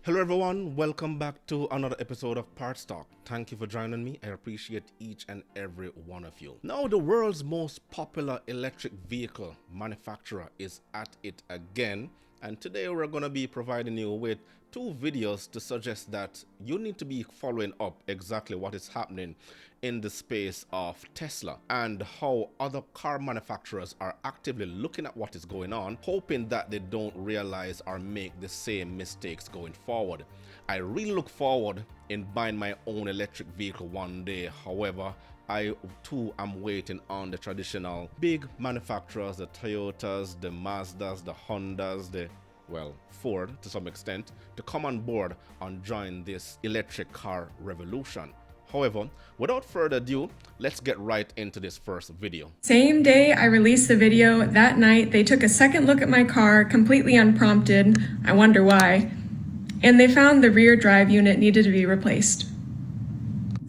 Hello everyone, welcome back to another episode of Parts Talk. Thank you for joining me. I appreciate each and every one of you. Now, the world's most popular electric vehicle manufacturer is at it again, and today we're going to be providing you with two videos to suggest that you need to be following up exactly what is happening in the space of Tesla and how other car manufacturers are actively looking at what is going on, hoping that they don't realize or make the same mistakes going forward. I really look forward in buying my own electric vehicle one day. However, I too am waiting on the traditional big manufacturers, the Toyotas, the Mazdas, the Hondas, Ford to some extent, to come on board and join this electric car revolution. However, without further ado, let's get right into this first video. Same day I released the video, that night they took a second look at my car completely unprompted, I wonder why, and they found the rear drive unit needed to be replaced.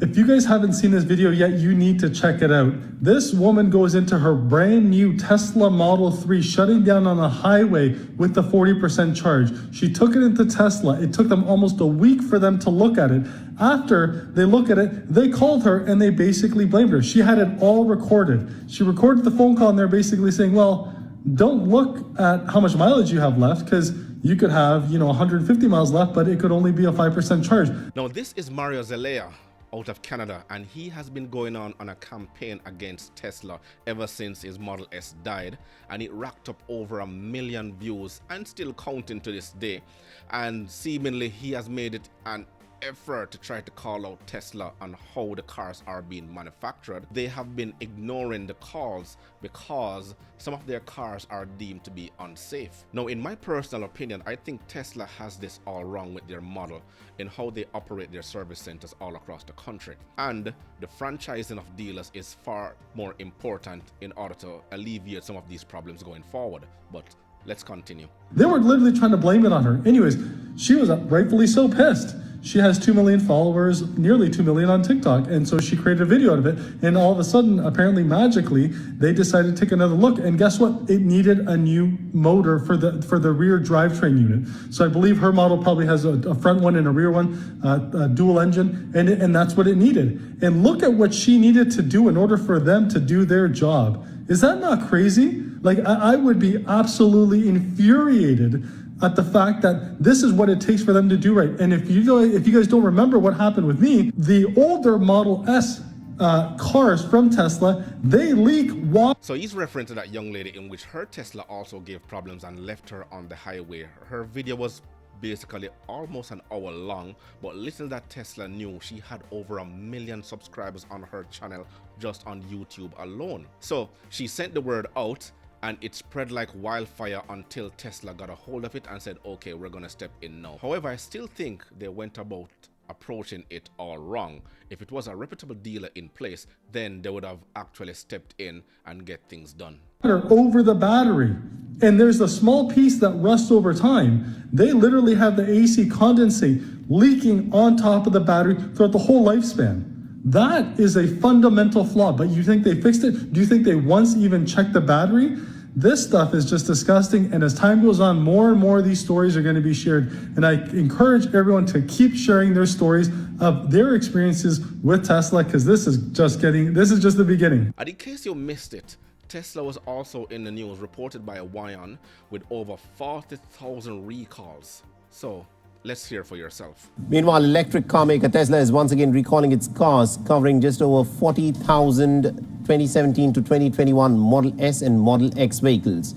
If you guys haven't seen this video yet, you need to check it out. This woman goes into her brand new Tesla Model 3 shutting down on a highway with the 40% charge. She took it into Tesla. It took them almost a week for them to look at it. After they look at it, they called her and they basically blamed her. She had it all recorded. She recorded the phone call and they're basically saying, well, don't look at how much mileage you have left because you could have, 150 miles left, but it could only be a 5% charge. Now, this is Mario Zelaya out of Canada, and he has been going on a campaign against Tesla ever since his Model S died, and it racked up over 1 million views and still counting to this day. And seemingly he has made it an effort to try to call out Tesla on how the cars are being manufactured. They have been ignoring the calls because some of their cars are deemed to be unsafe. Now, in my personal opinion, I think Tesla has this all wrong with their model in how they operate their service centers all across the country. And the franchising of dealers is far more important in order to alleviate some of these problems going forward. But let's continue. They were literally trying to blame it on her. Anyways, she was rightfully so pissed. She has 2 million followers, nearly 2 million on TikTok. And so she created a video out of it. And all of a sudden, apparently magically, they decided to take another look. And guess what? It needed a new motor for the rear drivetrain unit. So I believe her model probably has a front one and a rear one, a dual engine, and that's what it needed. And look at what she needed to do in order for them to do their job. Is that not crazy? Like, I would be absolutely infuriated at the fact that this is what it takes for them to do right. And if you guys don't remember what happened with me, the older Model S cars from Tesla, they leak water. So he's referring to that young lady in which her Tesla also gave problems and left her on the highway. Her video was basically almost an hour long, but little that Tesla knew, she had over 1 million subscribers on her channel just on YouTube alone. So she sent the word out, and it spread like wildfire until Tesla got a hold of it and said, okay, we're gonna step in now. However, I still think they went about approaching it all wrong. If it was a reputable dealer in place, then they would have actually stepped in and get things done. Over the battery, and there's a small piece that rusts over time. They literally have the AC condensate leaking on top of the battery throughout the whole lifespan. That is a fundamental flaw, but you think they fixed it? Do you think they once even checked the battery? This stuff is just disgusting, and as time goes on, more and more of these stories are going to be shared. And I encourage everyone to keep sharing their stories of their experiences with Tesla, because this is just the beginning. And in case you missed it, Tesla was also in the news, reported by Wion, with over 40,000 recalls. So let's hear for yourself. Meanwhile, electric car maker Tesla is once again recalling its cars, covering just over 40,000 2017 to 2021 Model S and Model X vehicles.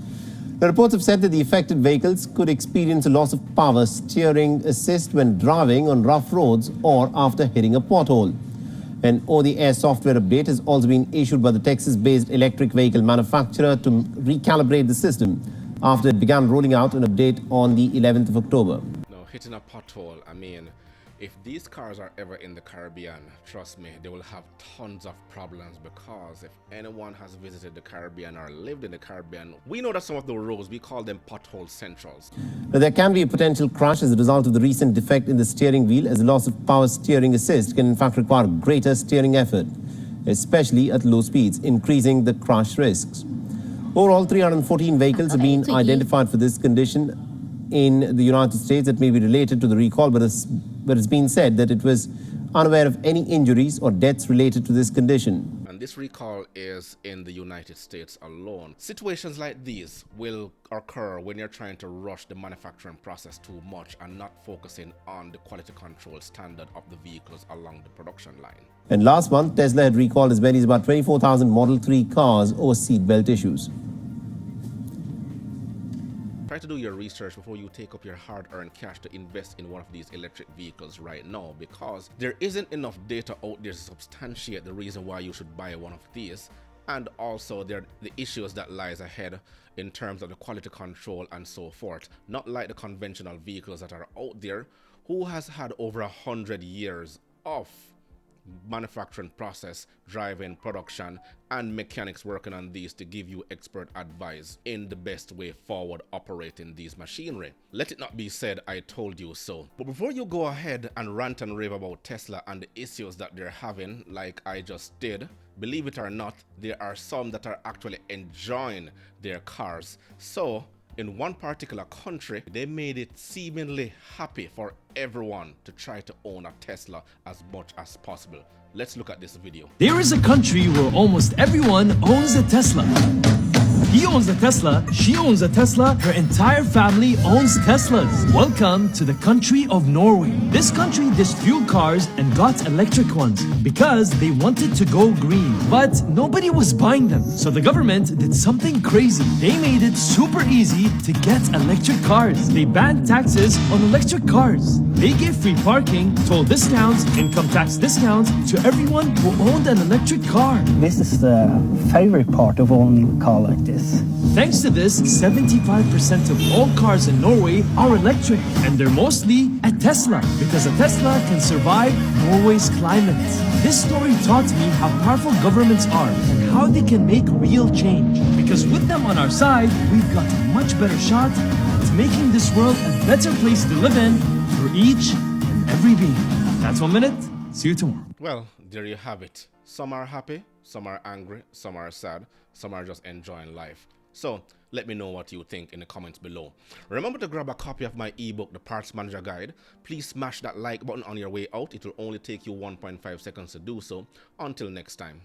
The reports have said that the affected vehicles could experience a loss of power steering assist when driving on rough roads or after hitting a pothole. An over-the-air software update has also been issued by the Texas-based electric vehicle manufacturer to recalibrate the system after it began rolling out an update on the 11th of October. Hitting a pothole, I mean, if these cars are ever in the Caribbean, trust me, they will have tons of problems, because if anyone has visited the Caribbean or lived in the Caribbean, we know that some of the roads, we call them pothole centrals. Now, there can be a potential crash as a result of the recent defect in the steering wheel, as the loss of power steering assist can in fact require greater steering effort, especially at low speeds, increasing the crash risks. Overall, 314 vehicles have been identified for this condition. in the United States that may be related to the recall, but it's been said that it was unaware of any injuries or deaths related to this condition. And this recall is in the United States alone. Situations like these will occur when you're trying to rush the manufacturing process too much and not focusing on the quality control standard of the vehicles along the production line. And last month, Tesla had recalled as many as about 24,000 Model 3 cars over seatbelt issues. Try to do your research before you take up your hard-earned cash to invest in one of these electric vehicles right now, because there isn't enough data out there to substantiate the reason why you should buy one of these, and also the issues that lies ahead in terms of the quality control and so forth. Not like the conventional vehicles that are out there, who has had over 100 years of manufacturing process, driving, production, and mechanics working on these to give you expert advice in the best way forward operating these machinery. Let it not be said I told you so. But before you go ahead and rant and rave about Tesla and the issues that they're having, like I just did, believe it or not, there are some that are actually enjoying their cars. So in one particular country, they made it seemingly happy for everyone to try to own a Tesla as much as possible. Let's look at this video. There is a country where almost everyone owns a Tesla. He owns a Tesla, she owns a Tesla, her entire family owns Teslas. Welcome to the country of Norway. This country ditched fuel cars and got electric ones because they wanted to go green. But nobody was buying them, so the government did something crazy. They made it super easy to get electric cars. They banned taxes on electric cars. They gave free parking, toll discounts, income tax discounts to everyone who owned an electric car. This is the favorite part of owning a car like this. Thanks to this, 75% of all cars in Norway are electric, and they're mostly a Tesla, because a Tesla can survive Norway's climate. This story taught me how powerful governments are and how they can make real change. Because with them on our side, we've got a much better shot at making this world a better place to live in for each and every being. That's 1 minute. See you tomorrow. Well, there you have it. Some are happy, some are angry, some are sad, some are just enjoying life. So let me know what you think in the comments below. Remember to grab a copy of my ebook, The Parts Manager Guide. Please smash that like button on your way out. It will only take you 1.5 seconds to do so. Until next time.